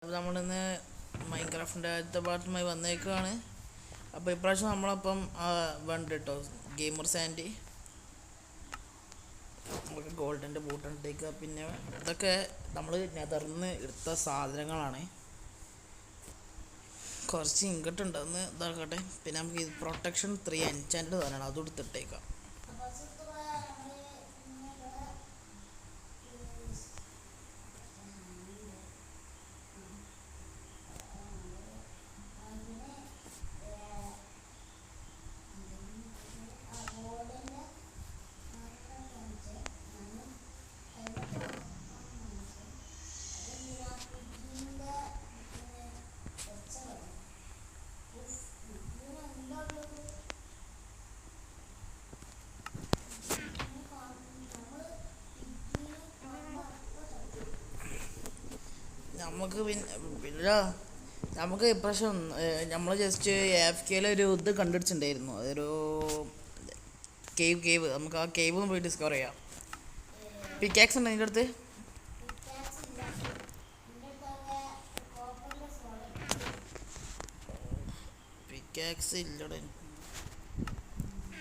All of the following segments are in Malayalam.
അപ്പോൾ നമ്മളിന്ന് മൈൻക്രാഫ്റ്റിൻ്റെ അടുത്ത പാർട്ടുമായി വന്നേക്കാണ്. അപ്പോൾ ഇപ്രാവശ്യം നമ്മളപ്പം വേണ്ട കേട്ടോ ഗെയിമർ സാൻഡ് നമുക്ക് ഗോൾഡിൻ്റെ ബൂട്ടിട്ടേക്കുക. പിന്നെ ഇതൊക്കെ നമ്മൾ നെതർന്ന് എടുത്ത സാധനങ്ങളാണ്. കുറച്ച് ഇങ്ങോട്ട് ഉണ്ടെന്ന് ഇതാക്കട്ടെ. പിന്നെ നമുക്ക് ഇത് പ്രൊട്ടക്ഷൻ 3 എൻചാൻഡ് സാധനമാണ്, അതും എടുത്തിട്ടേക്കാം. നമുക്ക് ഇപ്രാവശ്യം നമ്മൾ ജസ്റ്റ് AFKയിൽ ഒരു ഇത് കണ്ടുപിടിച്ചിട്ടുണ്ടായിരുന്നു. അതൊരു കേവ് നമുക്ക് ആ കേവ് ഒന്ന് പോയി ഡിസ്കവർ ചെയ്യാം. പിക്കാക്സ് ഉണ്ട് അതിൻ്റെ അടുത്ത്? പിക്കാക്സ് ഇല്ലടെ.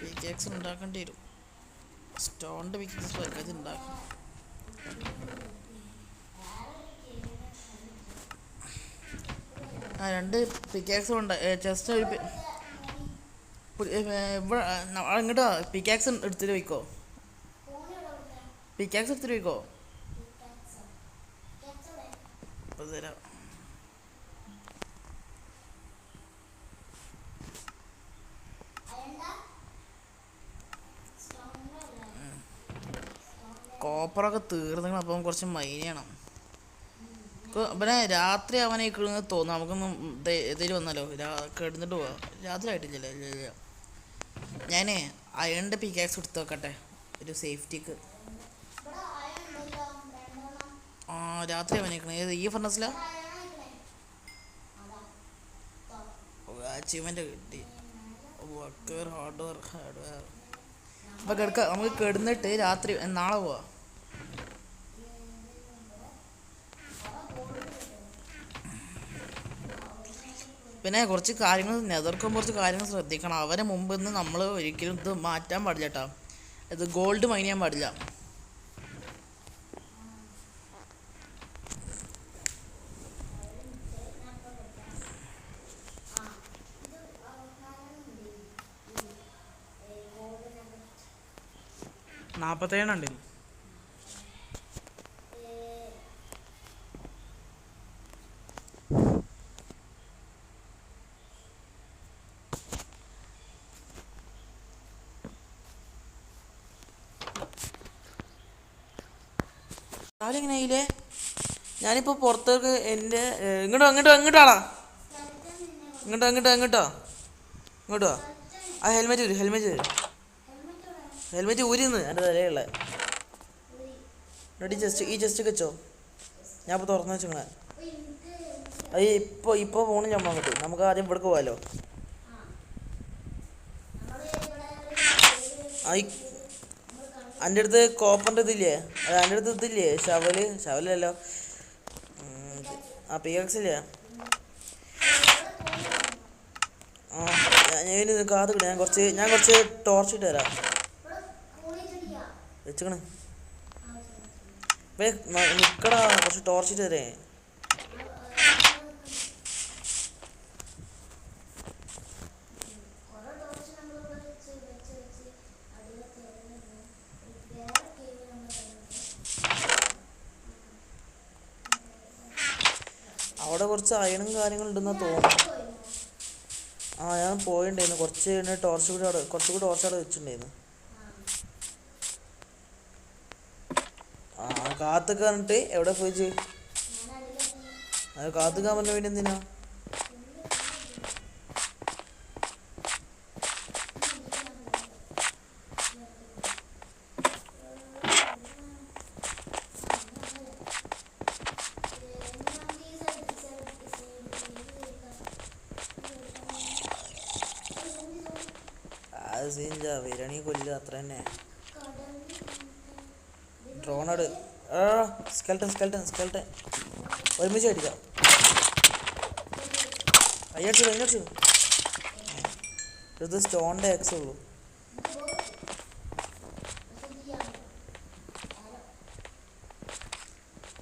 പിക്കാക്സ് ഉണ്ടാക്കേണ്ടി വരും. സ്റ്റോണിൻ്റെ പിക്കാക്സ് ഉണ്ടാക്കും. രണ്ട് പിക്കാക്സും ഉണ്ട്. ജസ്റ്റ് ഒരു ഇങ്ങോട്ടോ പിക്കാക്സ് എടുത്തിട്ട് വയ്ക്കോ. പിക്കാക്സ് എടുത്തിട്ട് വയ്ക്കോ. ഇപ്പം തരാം. കോപ്പറൊക്കെ തീർന്നു. അപ്പം കുറച്ച് മൈൻ ചെയ്യണം. പിന്നെ രാത്രി അവനേക്ക് തോന്നും. നമുക്കൊന്നും എതിര് വന്നാലോ കിടന്നിട്ട് പോവാ. രാത്രി ആയിട്ടില്ലല്ലേ? ഇല്ല. ഞാനേ അയണിൻ്റെ പിക്കാക്സ് എടുത്ത് വെക്കട്ടെ ഒരു സേഫ്റ്റിക്ക്. രാത്രി അവനേക്കണേ. ഈ ഫർണസിലാ അച്ചീവ്മെന്റ് കിട്ടി. ഹാർഡ്വെയർ അപ്പൊ കിടക്ക. നമുക്ക് കിടന്നിട്ട് രാത്രി നാളെ പോവാ. പിന്നെ കുറച്ച് കാര്യങ്ങൾ നെതർക്കും കുറച്ച് കാര്യങ്ങൾ ശ്രദ്ധിക്കണം. അവരെ മുമ്പ് നിന്ന് നമ്മൾ ഒരിക്കലും ഇത് മാറ്റാൻ പാടില്ല കേട്ടോ. ഇത് ഗോൾഡ് മൈൻ ചെയ്യാൻ പാടില്ല. നാൽപ്പത്തേഴുണ്ട്. രാവിലെ ആയില്ലേ? ഞാനിപ്പോൾ പുറത്തേക്ക് എൻ്റെ ഇങ്ങോട്ടാടാ. ഇങ്ങോട്ടോ. ആ ഹെൽമെറ്റ് ഊരിന്ന് എൻ്റെ തലയുള്ള റെഡി. ഈ ജസ്റ്റ് വെച്ചോ. ഞാൻ ഇപ്പോൾ തുറന്നു വെച്ചിങ്ങനെ. അത് ഇപ്പോൾ പോകണം. നമ്മൾ അങ്ങോട്ട് നമുക്ക് ആദ്യം ഇവിടെ പോകാമല്ലോ. എൻ്റെ അടുത്ത് കോപ്പറിൻ്റെ ഇതില്ലേ? എൻ്റെ അടുത്ത് ഇതില്ലേ? ഷവലല്ലോ. പിക്കാക്സ് ഇല്ലേ? ഞാൻ കാത് കിട്ടും. ഞാൻ കുറച്ച് ടോർച്ച് ഇട്ട് തരാം. വെച്ചേക്കണ്. നിക്കടാ, കുറച്ച് ടോർച്ച് ഇട്ട് തരേ. അവിടെ കുറച്ച് അയണും കാര്യങ്ങളുണ്ടെന്നാ തോന്നുന്നു. ഞാൻ പോയിണ്ടായിരുന്നു. കുറച്ചുകൂടി ടോർച്ച് അവിടെ വെച്ചിട്ടുണ്ടായിരുന്നു. കാത്തൊക്കെ പറഞ്ഞിട്ട് എവിടെ പോയി? അത് കാത്തുക്കാൻ പറഞ്ഞ പിന്നെ എന്തിനാ? അത് സീഞ്ച വിരണി കൊല്ലുക അത്ര തന്നെ. ഡ്രോണോട് സ്കെൽട്ടൻ ഒരുമിച്ച് അടിക്കാം. അതിനടിച്ചു ഇത് സ്റ്റോണിൻ്റെ ആക്സേ ഉള്ളൂ.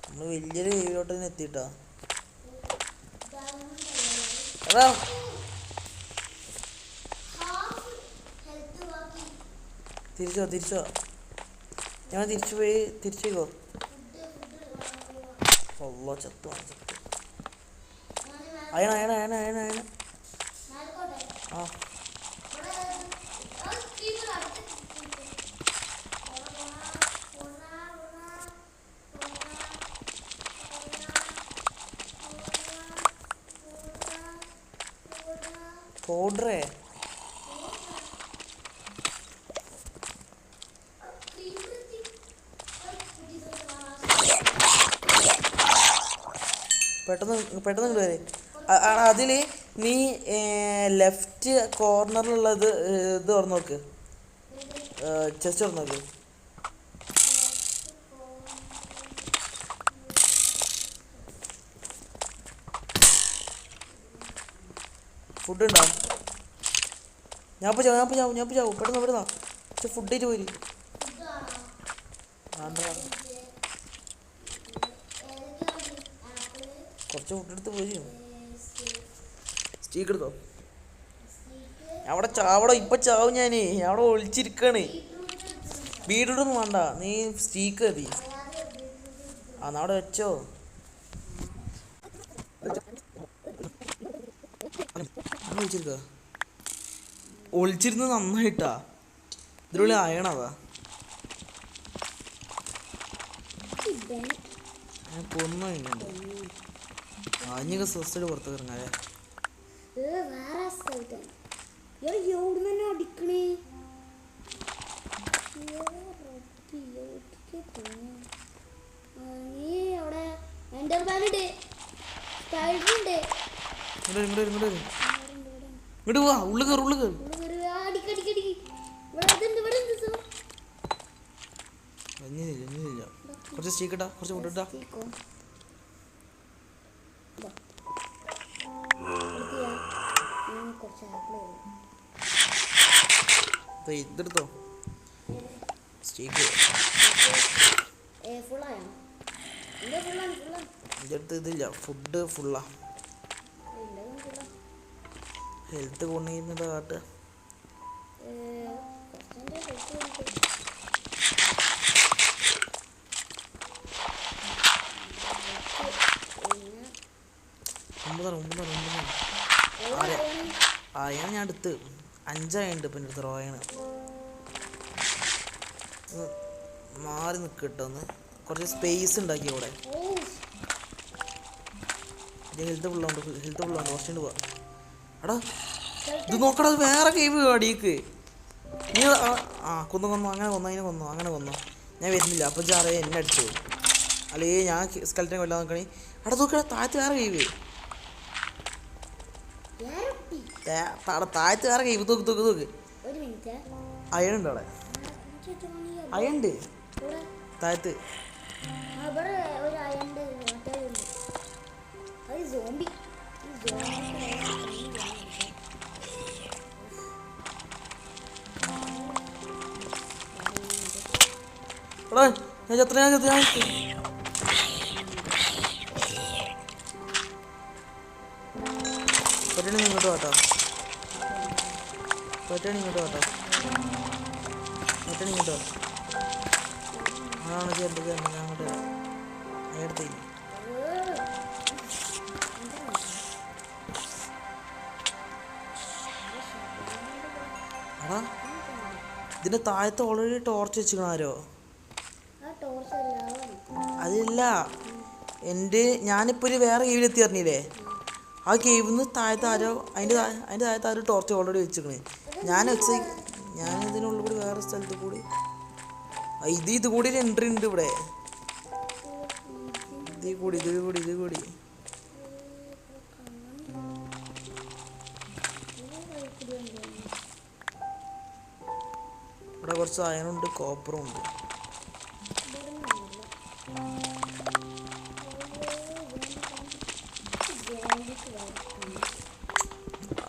നമ്മൾ വലിയൊരു കേവിലോട്ട് തന്നെ എത്തിയിട്ടാ. എടാ തിരിച്ചോ ഞാൻ തിരിച്ചു പോയിക്കോ. ഒല്ലോ ചത്തു അയണ ആ പൗഡറേ പെട്ടെന്ന് ഇങ്ങോട്ട് വരെ. അതിൽ നീ ലെഫ്റ്റ് കോർണറിലുള്ളത് ഇത് തുറന്നു നോക്ക്, ചെസ്റ്റ് തുറന്നു നോക്ക്. ഫുഡ് ഉണ്ടോ? ഞാൻ ചാവും പെട്ടെന്ന് പക്ഷെ ഫുഡ് ആയിട്ട് പോയി. കുറച്ച് ഫുഡ് എടുത്ത് പോയി. സ്റ്റീക്ക് എടുത്തോ? അവിടെ ഇപ്പൊ ചാവും ഞാന്. അവിടെ ഒളിച്ചിരിക്കാണ്. ബീട്രൂട്ടൊന്നും വേണ്ട, നീ സ്റ്റീക്ക് മതി. അവിടെ വെച്ചോ. ഒളിച്ചിരുന്ന് നന്നായിട്ടാ. ഇതിനുള്ളിൽ അയണതാ. പൊന്നു അഞ്ഞൊക്കെ സ്വസ്ഥ പുറത്ത് ഇറങ്ങാല്ലേ. ഇങ്ങോട്ട് പോവാ. ഉള്ളു കയറി കുറച്ച് സ്റ്റീക്കിട്ടാ, കുറച്ച് ഫുഡ് ഇതെടുത്തോ. സ്റ്റീക്ക് ഇതെടുത്ത് ഇതില്ല, ഫുഡ് ഫുള്ളാ. ഹെൽത്ത് കൊണ്ടുവരുന്നത് കാട്ടുക. അയാണ് ഞാൻ അടുത്ത് 5 ഇപ്പം എൻ്റെ അടുത്ത് റോയാണ്. മാറി നിൽക്കട്ടോ, ഒന്ന് കുറച്ച് സ്പേസ് ഉണ്ടാക്കി അവിടെ. ഹെൽത്ത് ഫുള്ളുണ്ട് കുറച്ചുകൊണ്ട് പോവാ. എടാ ഇത് നോക്കടാ, വേറെ കേവ് അടിക്ക്. നീ കൊന്നു അങ്ങനെ കൊന്നു. ഞാൻ വരുന്നില്ല. അപ്പം ചാറിയ എന്നെ അടിച്ചു. അല്ലെങ്കിൽ ഞാൻ സ്കെൽറ്റനെ കൊല്ലാൻ നോക്കണേ. അവിടെ നോക്കടാ, താഴത്ത് വേറെ കേവ്. താഴത്ത് വേറെ കേവ്. നോക്ക് അയണുണ്ട് അവിടെ. അയണ്ട് താഴത്ത്. ഞാൻ ചത്ര പറ്റണി ഇങ്ങോട്ട് വാട്ടോ. അതാണ് ചേർത്ത് ഞാൻ അങ്ങോട്ട് എടുത്തേ. എടാ ഇതിന്റെ താഴത്ത് ഓൾറെഡി ടോർച്ച് വെച്ചിക്കണാരോ? അതില്ല, ഞാനിപ്പോൾ ഒരു വേറെ കേവിലെത്തി അറിഞ്ഞില്ലേ? ആ കേവിൽ നിന്ന് താഴത്ത് ആരോ അതിൻ്റെ താഴത്ത് ആരോ ടോർച്ച് ഓൾറെഡി വെച്ചിക്കണേ. ഞാനിതിനുള്ളിൽ കൂടി വേറെ സ്ഥലത്ത് കൂടി ഇത് കൂടി ഒരു എൻട്രി ഉണ്ട് ഇവിടെ. ഇത് കൂടി ഇവിടെ കുറച്ച് അയണുണ്ട്, കോപ്പറും ഉണ്ട്.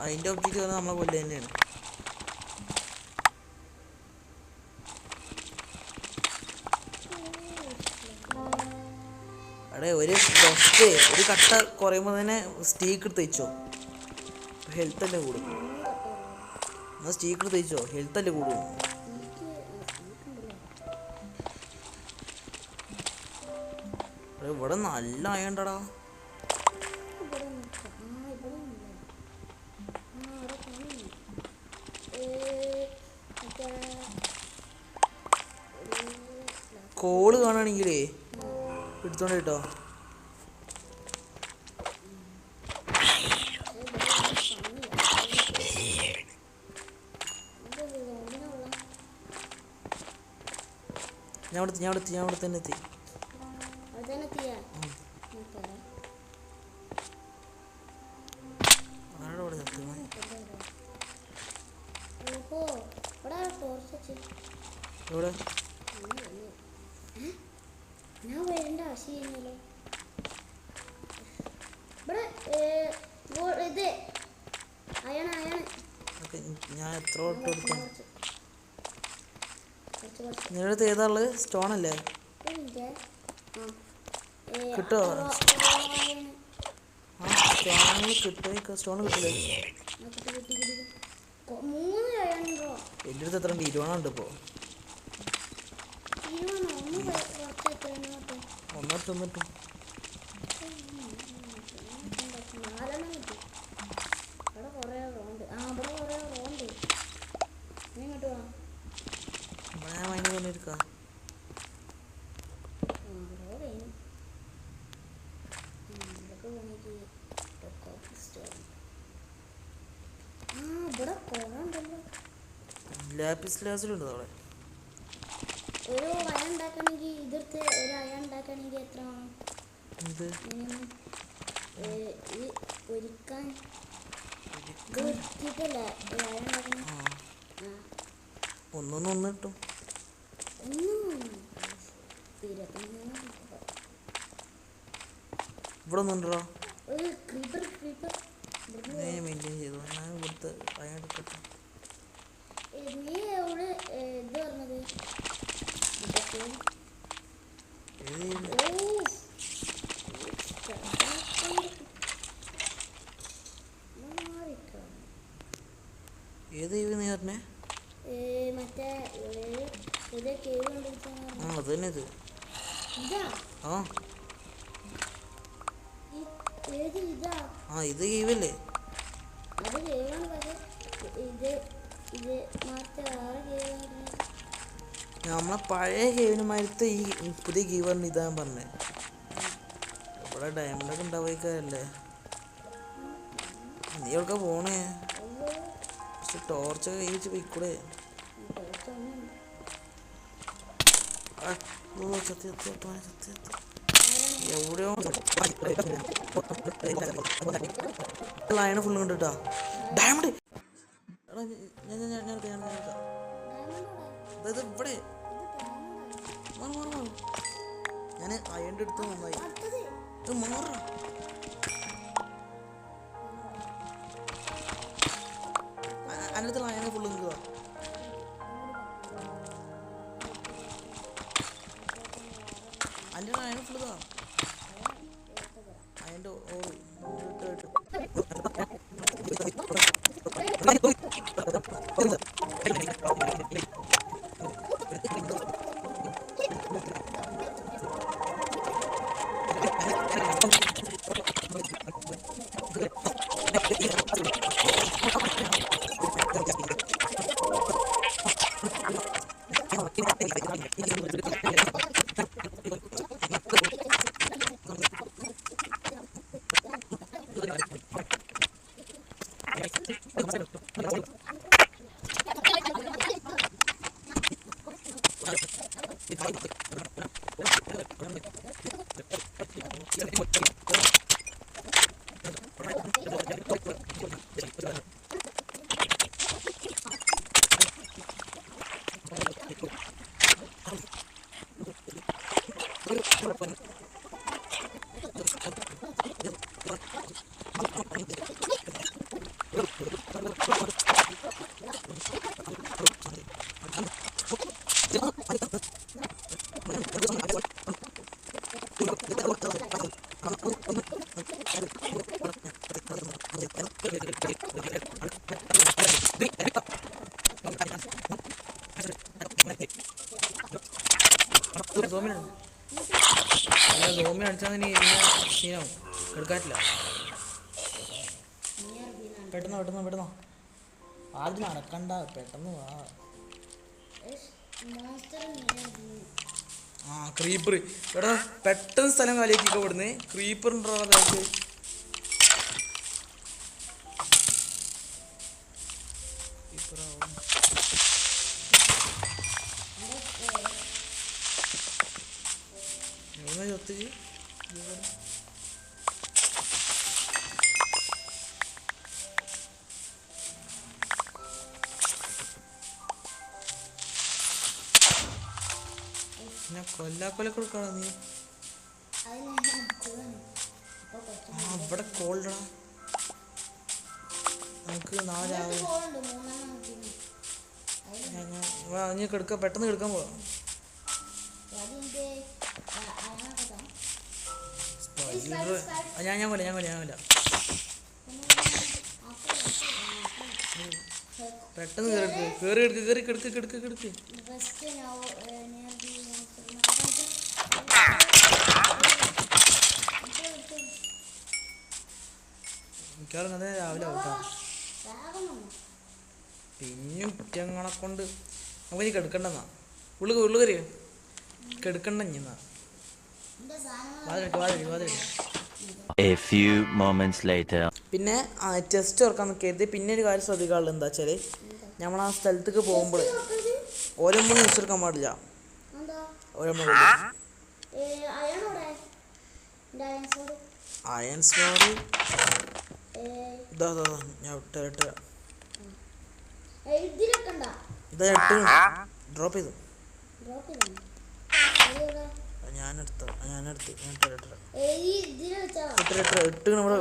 അതിൻ്റെ ഒബ്ജക്റ്റ് പറഞ്ഞാൽ നമ്മളെ കൊല്ല് തന്നെയാണ്. അവിടെ ഒരു കട്ട കുറയുമ്പോൾ തന്നെ സ്റ്റീക്ക് എടുത്ത് വെച്ചോ, ഹെൽത്ത് അല്ലേ കൂടും. എന്നാൽ സ്റ്റീക്ക് എടുത്ത് വെച്ചോ, ഹെൽത്ത് അല്ലേ കൂടും. ഇവിടെ നല്ല ആയണ്ടടാ. കോള് കാണുകയാണെങ്കിലേ എടുത്തോണ്ട് കേട്ടോ. ഞാൻ അവിടെ തന്നെ എത്തി. എവിടെ ഞാൻ വരേണ്ട ആവശ്യമില്ലല്ലോ. ഇത് ഞാൻ എത്ര നിങ്ങളുടെ അടുത്ത് ഏതാ ഉള്ളത്? സ്റ്റോൺ അല്ലേ? കിട്ടോ? സ്റ്റോൺ കിട്ടില്ലേ? എൻ്റെ അടുത്ത് എത്ര ഉണ്ട്? 20 ഉണ്ട് ഇപ്പോൾ. ഒന്നിട്ടും ഞാൻ മൈൻഡ് കൊണ്ടിരിക്കാം. ലാപ്പിസ് ലാസിലുണ്ട് അവിടെ. ഒരു അയ ഉണ്ടാക്കണമെങ്കിൽ ഇതെടുത്ത് ഒരു അയ ഉണ്ടാക്കണമെങ്കിൽ എത്ര വേണം? ഒരുക്കാൻ കിട്ടല്ലേ അയ ഉണ്ടാക്കണം. ഒന്നൊന്ന് കിട്ടും. ഇവിടെ ഒന്നുണ്ടോ? ഒരു ക്രീപ്പർ മെയിൻറ്റെയിൻ ചെയ്തു. ഞാൻ ഇവിടുത്തെ അയ എടുക്കട്ടെ. നീ എവിടെ ഇത് പറഞ്ഞത്? ഏത് ജീവി നീ പറഞ്ഞേ? മറ്റേ കേവ് ആ അത് തന്നെ ഇത്. ആ ഇത് കേവല്ലേ? അത് കേവാണ്. പക്ഷേ ഇത് നമ്മളെ പഴയ കേവിനുമാരത്തെ ഈ പുതിയ കീ പറഞ്ഞ ഇതാ ഞാൻ പറഞ്ഞേ. ഇവിടെ ഡയമണ്ടൊക്കെ ഉണ്ടാവുകയല്ലേ. നീ എവിടെ പോണേ? പക്ഷെ ടോർച്ചൊക്കെ കഴിച്ച് പോയിക്കൂടെ? എവിടെയോ ലൈന ഫുള്ളും ഉണ്ട് കേട്ടോ. ഡയമണ്ട് അതായത് ഇവിടെ ഞാൻ അയൻ്റെ അടുത്ത് നന്നായി മാറാ. അതിനടുത്തുള്ള അയനെ ഫുള്ള് നിൽക്കുക. അതിൻ്റെ അയനെ ഫുള്ളുതാ. അതിൻ്റെ ഓറ് സോമി അടിച്ചാൽ സീനാവും എടുക്കാറ്റില്ല. പെട്ടെന്ന് പെട്ടെന്ന് പെട്ടെന്നോ ആദ്യം നടക്കണ്ട, പെട്ടെന്ന് വാ. ആ ക്രീപ്പർ എടാ, പെട്ടെന്ന് സ്ഥലം കാലിയാക്കിക്കോ ഇവിടുന്ന്. ക്രീപ്പർ ഉണ്ടോ അതായത് ഒത്തിരി പിന്നെ കൊല്ലാക്കൊല കൊടുക്കണം നീ. ഇവിടെ കോൾഡാ, നമുക്ക് നാലാവും. ഞാൻ കിടക്ക, പെട്ടെന്ന് കിടക്കാൻ പോവാ. ഞാൻ കൊല്ല പെട്ടെന്ന് കേറി കിടക്ക്. മിക്കവാറും അതെ രാവിലെ ആവട്ടോ. പിന്നെയും കുറ്റങ്ങളെ കൊണ്ട് നമുക്കിനി കിടക്കണ്ടെന്നാ. ഉള്ളു കയറി കിടക്കണ്ട. ഇഞ്ഞാ A few moments later. പിന്നെ ചെസ്റ്റ് തുറക്കാൻ നിൽക്കരുത്. പിന്നെ ഒരു കാര്യം ശ്രദ്ധിക്കാനുള്ളത് എന്താ വെച്ചാൽ, നമ്മൾ ആ സ്ഥലത്തേക്ക് പോകുമ്പോൾ ഓരോ മൂന്ന് ചെടുക്കാൻ പാടില്ല. ഓരോ അയൺ സ്മോർ ഞാൻ ഇട്ട ഡ്രോപ്പ് ചെയ്തു. ഞാനെടുത്ത്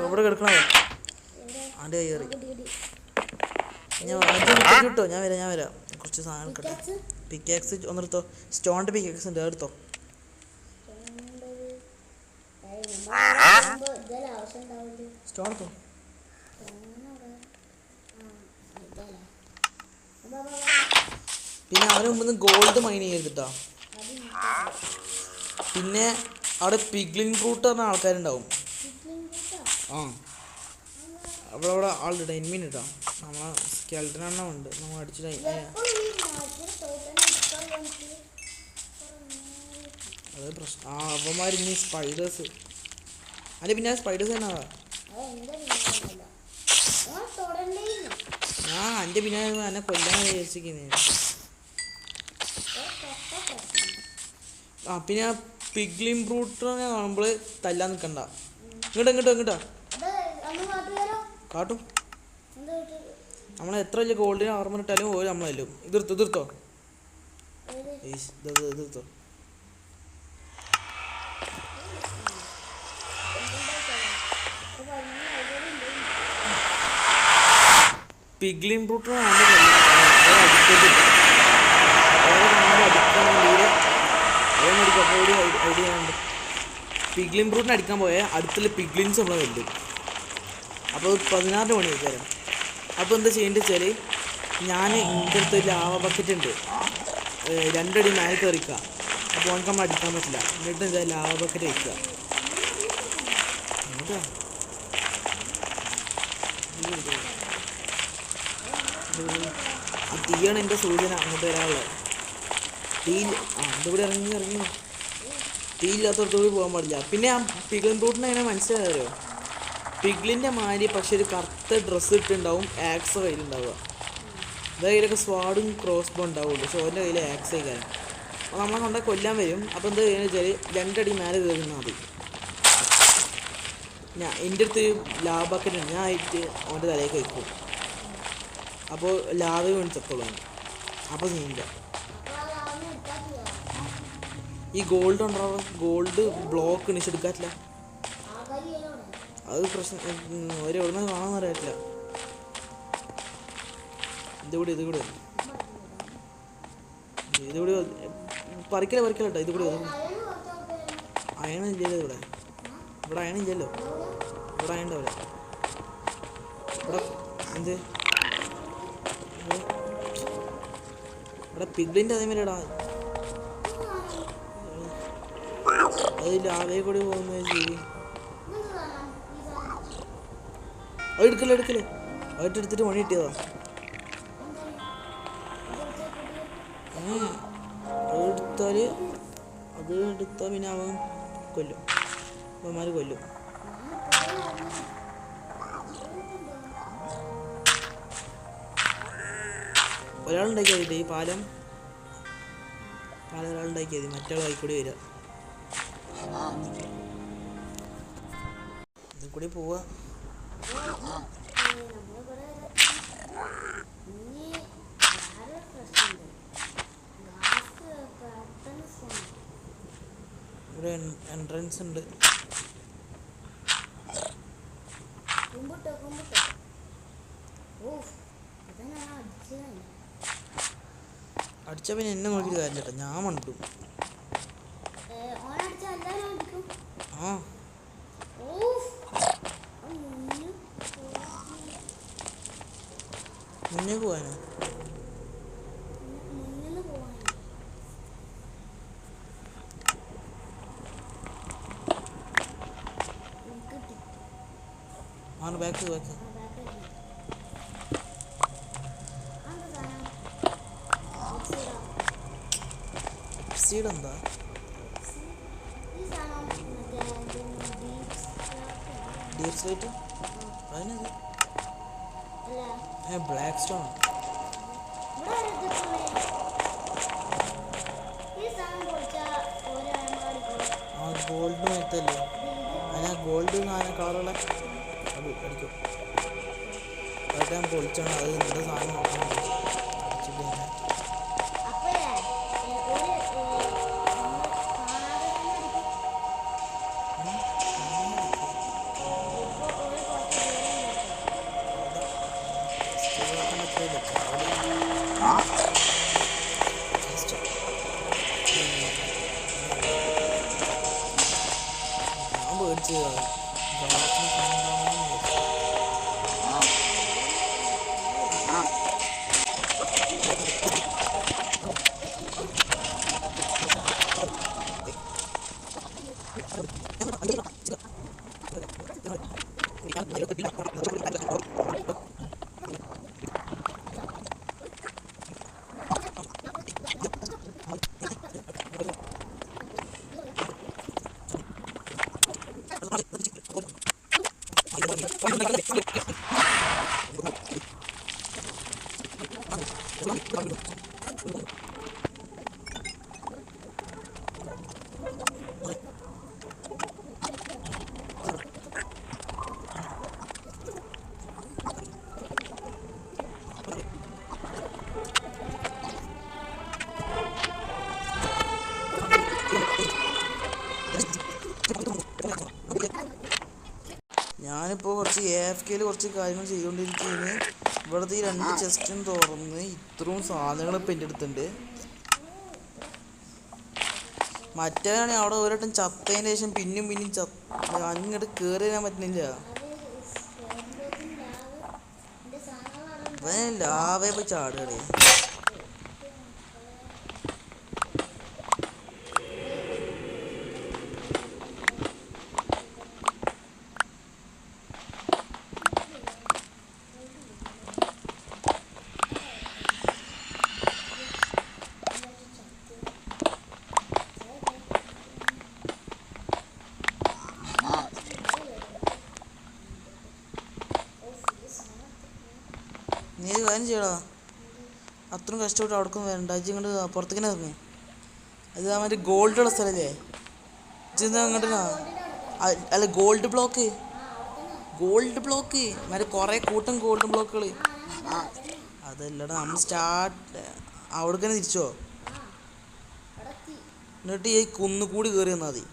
ഇവിടെ കിടക്കണോ ആൻ്റെ കയറി. കിട്ടോ? ഞാൻ വരാം. കുറച്ച് സാധനം കിട്ടും. പിക്കാക്സ് ഒന്നെടുത്തോ. സ്റ്റോണിൻ്റെ പിക്കാക്സ് ഉണ്ട്, എടുത്തോ. സ്റ്റോൺ എടുത്തോ. പിന്നെ അവന് മുമ്പ് ഗോൾഡ് മൈൻ ചെയ്തിട്ടാ. പിന്നെ അവിടെ പിഗ്ലിൻ ഫ്രൂട്ട് പറഞ്ഞ ആൾക്കാരുണ്ടാവും. ആ അവിടെ ആളുടെ എൻമീൻ ഇട്ടാ. നമ്മളെ സ്കെൽട്ടനെണ്ണം ഉണ്ട്, നമ്മൾ അടിച്ചിട്ട് അത് പ്രശ്നം. ആ അവന്മാർ ഇനി സ്പൈഡേഴ്സ്. അല്ലെ പിന്നെ സ്പൈഡേഴ്സ് തന്നെ ഞാൻ എൻ്റെ പിന്നെ എന്നെ കൊല്ലാൻ വിചാരിച്ചിരിക്കുന്നത്. ആ പിന്നെ പിഗ്ലിൻ ഫ്രൂട്ടിനെ കാണുമ്പോൾ തല്ലാൻ നിൽക്കണ്ട. ഇങ്ങോട്ടാ കാട്ടും. നമ്മൾ എത്ര വലിയ ഗോൾഡിന് ആർമർ ഇട്ടാലും ഓരോ നമ്മളല്ലോ. ഇതിർത്തോ പിഗ്ലിൻ ഫ്രൂട്ടിനെ ഐഡിയ ഉണ്ട്. പിഗ്ലിൻ ഫ്രൂട്ടിന് അടിക്കാൻ പോയാൽ അടുത്തുള്ള പിഗ്ലിൻസ് നമ്മളെ വെല്ലും. അപ്പോൾ 16 മണി വയ്ക്കാരം. അപ്പോൾ എന്താ ചെയ്യേണ്ടത് വെച്ചാൽ, ഞാൻ എൻ്റെ അടുത്ത് ലാവ ബക്കറ്റ് ഉണ്ട്, 2 അടി മേലെ കയറിക്കുക. അപ്പോൾ ഓനക്ക് നമ്മൾ അടിക്കാൻ പറ്റില്ല. എന്നിട്ട് എന്താ ലാവ ബക്കറ്റ് വയ്ക്കുക. എന്താ ആ തീയാണ് എൻ്റെ സൂചന അങ്ങോട്ട് വരാനുള്ളത്. ഇതിവിടെ ഇറങ്ങി തീ ഇല്ലാത്തടത്തോട് പോകാൻ പാടില്ല. പിന്നെ ആ പിഗ്ലിൻ ഫ്രൂട്ടിന് എങ്ങനെ മനസ്സിലായോ? പിഗ്ലിൻ്റെ മാതിരി പക്ഷെ ഒരു കറുത്ത ഡ്രസ്സ് ഇട്ടുണ്ടാവും, ആക്സ് കയ്യിലുണ്ടാവുക. ഇതാ കയ്യിലൊക്കെ സ്വാഡും ക്രോസ് ബോ ഉണ്ടാവുള്ളൂ, പക്ഷെ ഓൻ്റെ കയ്യിൽ ആക്സ് കഴിക്കാൻ. അപ്പോൾ നമ്മളെ കൊണ്ടേ കൊല്ലാൻ വരും. അപ്പോൾ എന്താ ചെയ്യുന്നത് വെച്ചാൽ 2 അടി മേലെ കയറുന്നാൽ മതി. എൻ്റെ അടുത്ത് ലാവ ബക്കറ്റ് ഉണ്ട്, ഞാൻ ആയിട്ട് അവൻ്റെ തലയിൽ കഴിക്കും. അപ്പോൾ ലാവ മേടിച്ചത്തോളാം. അപ്പോൾ നീണ്ട ഈ ഗോൾഡ് ഉണ്ടോ? ഗോൾഡ് ബ്ലോക്ക് നിഷെടുക്കാറ്റില്ല. അത് പ്രശ്നം. എവിടുന്ന് കാണാൻ അറിയത്തില്ല. ഇതുകൂടി പറിക്കല കേട്ടോ. ഇത് കൂടി അയണില്ലല്ലോ ഇവിടെ അയണില്ലല്ലോ. ഇവിടെ അയണ്ടാവില്ല. ഇവിടെ എന്ത് ഇവിടെ പിഗ്ലിൻ്റെ അതേമാതിരി ഇടാ. അത് ലാവയെ കൂടി പോകുന്ന ജീവി. അത് എടുക്കല്ലേ എടുത്തിട്ട് മണി കിട്ടിയതാ. അത് എടുത്താൽ പിന്നെ അവൻ കൊല്ലും. അവന്മാർ കൊല്ലും. ഒരാളുണ്ടാക്കിയാൽ മതി. ഈ പാലം ഒരാളുണ്ടാക്കിയാൽ മതി. മറ്റേ ആയിക്കൂടി വരിക. ഇതിൽ കൂടി പോവാ. ഇവിടെ എൻട്രൻസ് ഉണ്ട്. അടിച്ച പിന്നെ എന്നെ നോക്കിയിട്ട് കാര്യം ചേട്ടാ. ഞാൻ മണ്ടു. ആ മുന്നേ പോവാനോ? ആണ് ബാക്ക് സീഡ് എന്താ? ഡീപ് സ്ലേറ്റ് അതിനത് ബ്ലാക്ക് സ്റ്റോൺ. ആ ഗോൾഡ് മേത്തല്ലേ? അതിനാ ഗോൾഡ് കളറുള്ള അത് അടിക്കും. അതൊക്കെ ഞാൻ പൊളിച്ചാണ്. അത് നിന്റെ സാധനം നോക്കാൻ അടിച്ചിട്ട് തന്നെ. ഞാൻ പേടിച്ചു. ഞാനിപ്പോൾ കുറച്ച് AFKയിൽ കുറച്ച് കാര്യങ്ങൾ ചെയ്തുകൊണ്ടിരിക്കുകയാണ്. ഇവിടുത്തെ ഈ 2 ചെസ്റ്റും തുറന്ന് ഇത്രയും സാധനങ്ങൾ ഇപ്പം എൻ്റെ അടുത്തുണ്ട്. മറ്റേതാണെങ്കിൽ അവിടെ ഒരിടം ചത്തതിന് ശേഷം പിന്നെയും അങ്ങോട്ട് കയറി വരാൻ പറ്റുന്നില്ല. ലാവേ പോയി ചാടുകടേ. നീ ഒരു കാര്യം ചെയ്യടാ. അത്രയും കഷ്ടപ്പെട്ട് അവിടേക്കും വരണ്ട. അജി ഇങ്ങോട്ട് പുറത്തേക്കിനെ ഇറങ്ങി. അത് ആ മറ്റേ ഗോൾഡുള്ള സ്ഥലമല്ലേ? ഇജെന്താ അങ്ങോട്ട് അല്ല ഗോൾഡ് ബ്ലോക്ക് മറ്റേ കുറേ കൂട്ടം ഗോൾഡ് ബ്ലോക്കുകൾ. അതല്ലടാ നമ്മൾ അവിടെ തന്നെ തിരിച്ചോ. എന്നിട്ട് ഈ കുന്നുകൂടി കയറി വന്നാൽ മതി.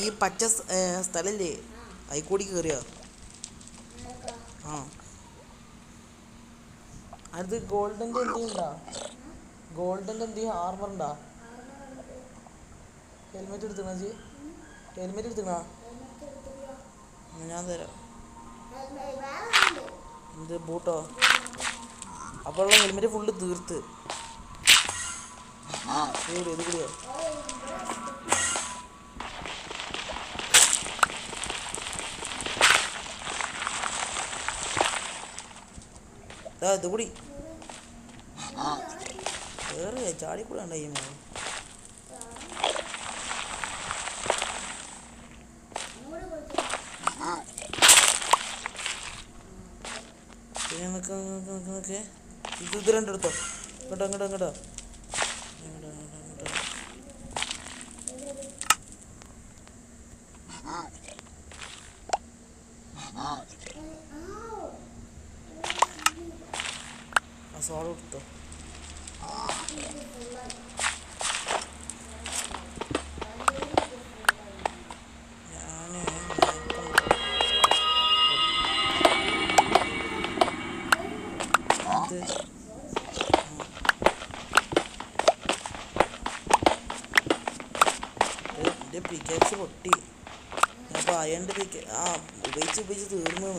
ഈ പച്ച സ്ഥലല്ലേ അതിൽ കൂടി കയറിയാ ആ അത് ഗോൾഡൻ്റെ എന്തെങ്കിലും ഉണ്ടോ? ഗോൾഡൻ്റെ എന്തെങ്കിലും ആർമർ ഉണ്ടോ? ഹെൽമെറ്റ് എടുത്തുക്കണോ ജി? ഹെൽമെറ്റ് എടുത്തുക്കണോ? ഞാൻ തരാം. എന്ത് ബൂട്ടോ? അപ്പോൾ ഉള്ള ഹെൽമെറ്റ് ഫുള്ള് തീർത്ത് ഇത് കൂടിയോ? ഇത് കൂടി വേറെ ചാടിക്കൂടെ ഉണ്ടായി. പിന്നെ നോക്കെ ഇത് രണ്ടെടുത്തോ. ഇങ്ങോട്ടോ ഇങ്ങോട്ടോ ഇങ്ങോട്ടോ ആ സോള എടുത്തോ. എൻ്റെ പിക്കാക്സ് പൊട്ടി. അപ്പോൾ അയൻ്റെ ഉപയോഗിച്ച് തീർന്നു.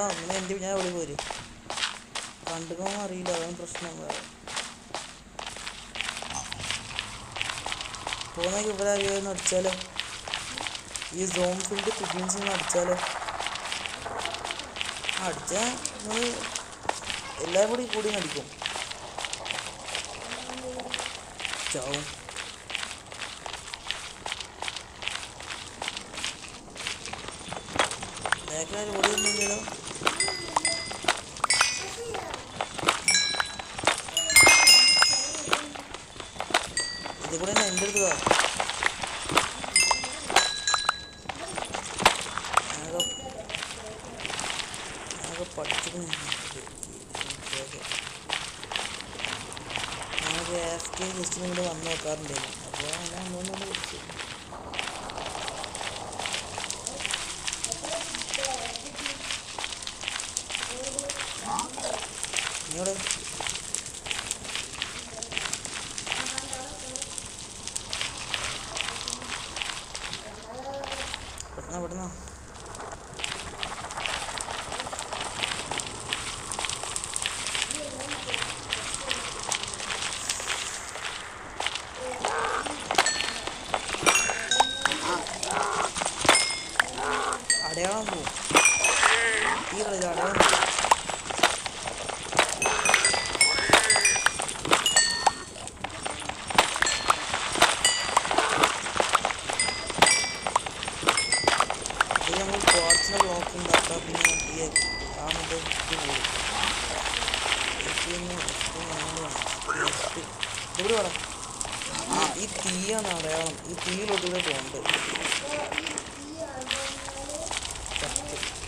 അങ്ങനെ എൻ്റെ ഞാൻ എവിടെ പോര് കണ്ടുകോ അറിയില്ല. അതാണ് പ്രശ്നം. പോകുന്ന ഇവരാരും അടിച്ചാലോ? ഈ സോൺ ഫീൽഡ് പിഗ്മിൻസ് അടിച്ചാലോ? അടിച്ചാൽ നമ്മൾ എല്ലാവരും കൂടി അടിക്കും. ചാവും. ബാക്കിൽ ഓടിയൊന്നുമില്ലല്ലോ. ഇത് കൂടെ തന്നെ എൻ്റെ അടുത്ത് ആകെ പഠിച്ചിട്ട് ഞാനൊക്കെ AFK ജസ്റ്റിനും കൂടെ വന്ന് നോക്കാറുണ്ടായിരുന്നു. അപ്പോൾ ഞാൻ ഒന്നുകൊണ്ടു പഠിച്ചു. ഇങ്ങോട്ട് പെട്ടെന്ന് അടയാളം പോവും. ഈ കളി അടയാളം നമ്മൾ ക്വാർട്സിനെ ബ്ലോക്ക് ഉണ്ടാക്കാം. പിന്നെ ഈ ആമത് ഇത് പോകും. ഇവിടെ വേണം. ഈ തീയാണ് അടയാളം. ഈ തീയിലോട്ടുകൂടെ പോകുന്നുണ്ട്.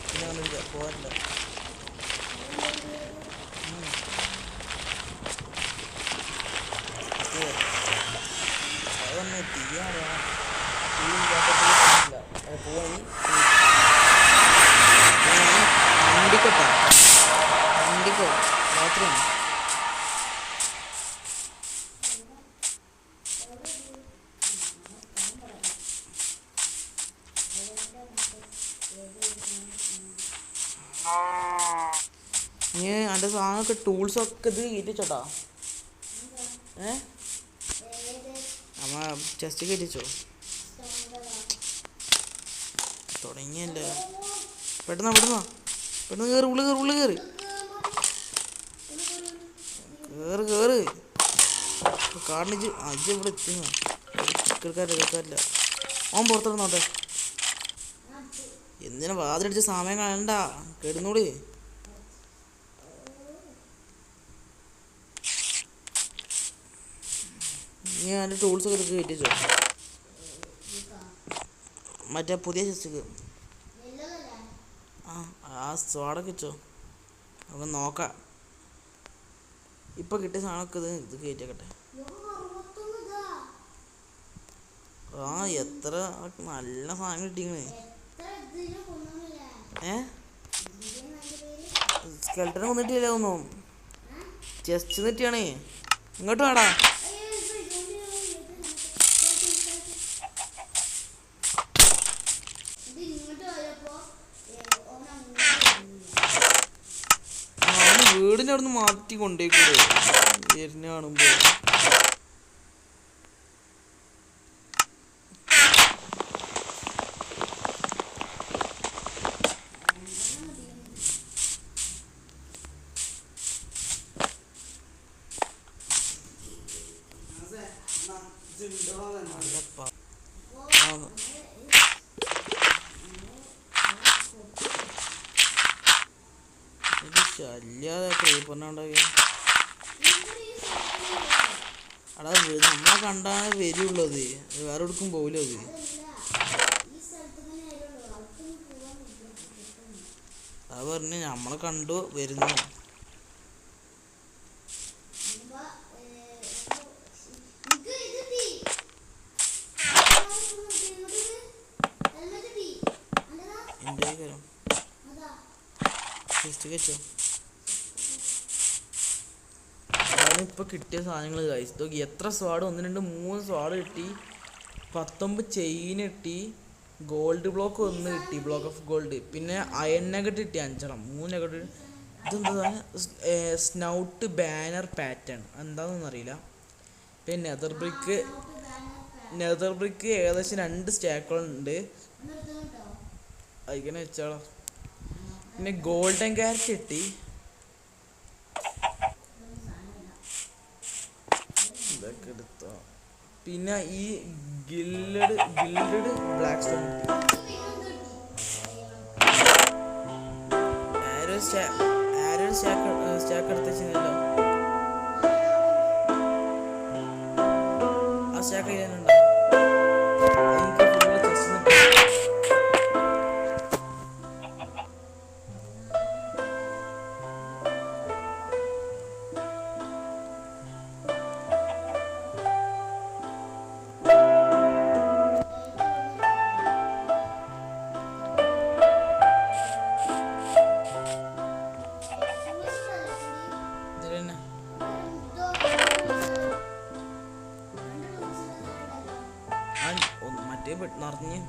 പിന്നെ കണ്ടില്ല പോകാറില്ല. അതൊന്ന് തീയാണ്. തീ ഇല്ലാത്ത പോയി വണ്ടിക്കോട്ടാ. വണ്ടിക്കോ രാത്രിയാണ്. നീ എൻ്റെ സാധനമൊക്കെ ടൂൾസൊക്കെ ഇത് കയറ്റിച്ചോട്ടാ. നമ്മ ചെസ്റ്റ് കയറ്റിച്ചോ. തുടങ്ങിയല്ലേ. പെട്ടെന്ന് കയറി ഉള്ളു കയറി കേറ് കാരണം അജ് ഇവിടെ എത്തുന്ന കേൾക്കാറില്ല. ഓൻ പുറത്തിറങ്ങോട്ടെ. എന്തിനാ വാതിലടിച്ച് സമയം കാണണ്ട, കിടന്നൂടി. നീ അതിൻ്റെ ടൂൾസൊക്കെ എടുത്ത് കയറ്റിച്ചോ, മറ്റേ പുതിയ ചെസ്റ്റിക്ക്. ആ സ്വാടൊക്കെ വെച്ചോ, നമുക്ക് നോക്കാം. ഇപ്പം കിട്ടിയ സാധനമൊക്കെ ഇത് കയറ്റിയാക്കട്ടെ. ആ എത്ര നല്ല സാധനം കിട്ടിക്കണേ. സ്കെൽട്ടനെ കൊന്നിട്ടില്ല ഒന്നും, ചെസ്റ്റ് നെറ്റിയാണേ. ഇങ്ങോട്ട് വേടാ. വീടിൻ്റെ അവിടെ നിന്ന് മാറ്റി കൊണ്ടേക്കൂടെ എരിഞ്ഞ കാണുമ്പോ. ശല്യാതെ ക്രീപ്പറിനുണ്ടാകിയ അടാ നമ്മളെ കണ്ടാണ് വരുള്ളത്, വേറെ എടുക്കും പോവില്ല അത്. അത് പറഞ്ഞ് നമ്മളെ കണ്ടു വരുന്നു. എൻ്റെ കാര്യം ജസ്റ്റ് വെച്ചോ. ഇപ്പൊ കിട്ടിയ സാധനങ്ങൾ കഴിച്ചു എത്ര സ്വാഡ്, 1 2 3 സ്വാഡ് കിട്ടി, 19 ചെയിൻ കിട്ടി, ഗോൾഡ് ബ്ലോക്ക് 1 കിട്ടി, ബ്ലോക്ക് ഓഫ് ഗോൾഡ്, പിന്നെ അയൺ നഗറ്റ് കിട്ടി 5 3 നഗറ്റ്. ഇതെന്താ സ്നൗട്ട് ബാനർ പാറ്റേൺ എന്താണെന്നൊന്നും അറിയില്ല. പിന്നെ നെതർ ബ്രിക്ക് ഏകദേശം 2 സ്റ്റാക്കുകളുണ്ട്, അതിങ്ങനെ വെച്ചാളോ. പിന്നെ ഗോൾഡൻ ക്യാരറ്റ് കിട്ടി, ഇതൊക്കെ എടുത്തോ. പിന്നെ ഈ ഗിൽഡഡ് ബ്ലാക്ക് സ്റ്റോൺ കിട്ടി. ആരോ സ്റ്റാക്ക് എടുത്ത് വെച്ചിരുന്നല്ലോ, ആ സ്റ്റാക്ക് ചെയ്യാനുണ്ടോ? എനിക്ക് ഫുള്ള് ചെസ്റ്റ് മറ്റേ നിറഞ്ഞ്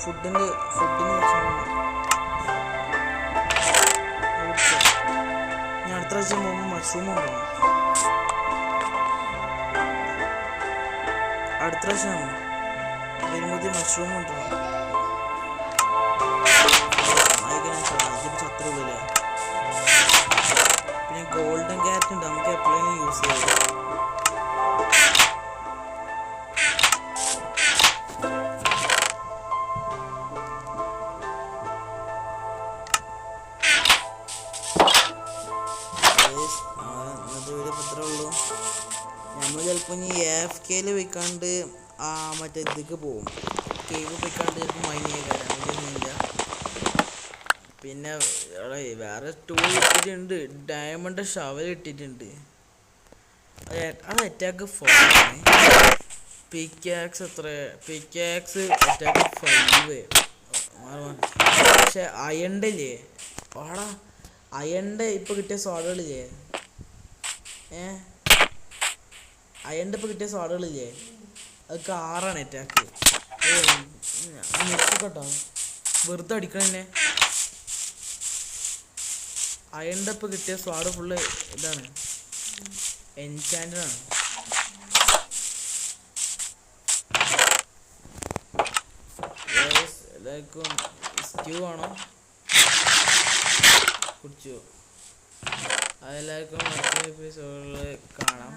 ഫുഡിന് സെക്ഷൻ ഞാൻ അടുത്ത പ്രാവശ്യം പോകുമ്പോൾ മഷ്റൂം കൊണ്ടുപോകണം. അടുത്ത പ്രാവശ്യം വരുമ്പോൾ മഷ്റൂം കൊണ്ടുപോകണം. ചത്രല്ലേ. പിന്നെ ഗോൾഡൻ ക്യാരറ്റ് ഉണ്ട്, നമുക്ക് എപ്പോഴെങ്കിലും യൂസ് ചെയ്യാം. നമ്മൾ ചിലപ്പോൾ ഇനി AFKയിൽ വെക്കാണ്ട് മറ്റേ ഇതിലേക്ക് പോവും, കേവ് വെക്കാണ്ട് ചിലപ്പോൾ മൈനിങ് കാര്യമില്ല. പിന്നെ വേറെ ടൂൾ ഇട്ടിട്ടുണ്ട്, ഡയമണ്ട് ഷവൽ ഇട്ടിട്ടുണ്ട്. അത് അറ്റാക്ക് 4. പിക്കാക്സ് എത്ര? Pickaxe attack 5. പക്ഷെ അയണ്ട ഇല്ലേ വാടാ, അയണ്ട ഇപ്പൊ കിട്ടിയ സ്വാഡുകളില്ലേ, അയണ്ട ഇപ്പൊ കിട്ടിയ സ്വാഡുകളില്ലേ, അതൊക്കെ 6 അറ്റാക്ക്. കേട്ടോ, വെറുതെ അടിക്കണന്നെ. അയണ്ട ഇപ്പൊ കിട്ടിയ സ്വാഡ് ഫുള്ള് ഇതാണ്, എൻചാൻറ്റഡ് ആണ്. എല്ലാവർക്കും സ്റ്റ്യൂ ആണോ? കുടിച്ചു. അതെല്ലാവർക്കും മറ്റേ എപ്പിസോഡിൽ കാണാം.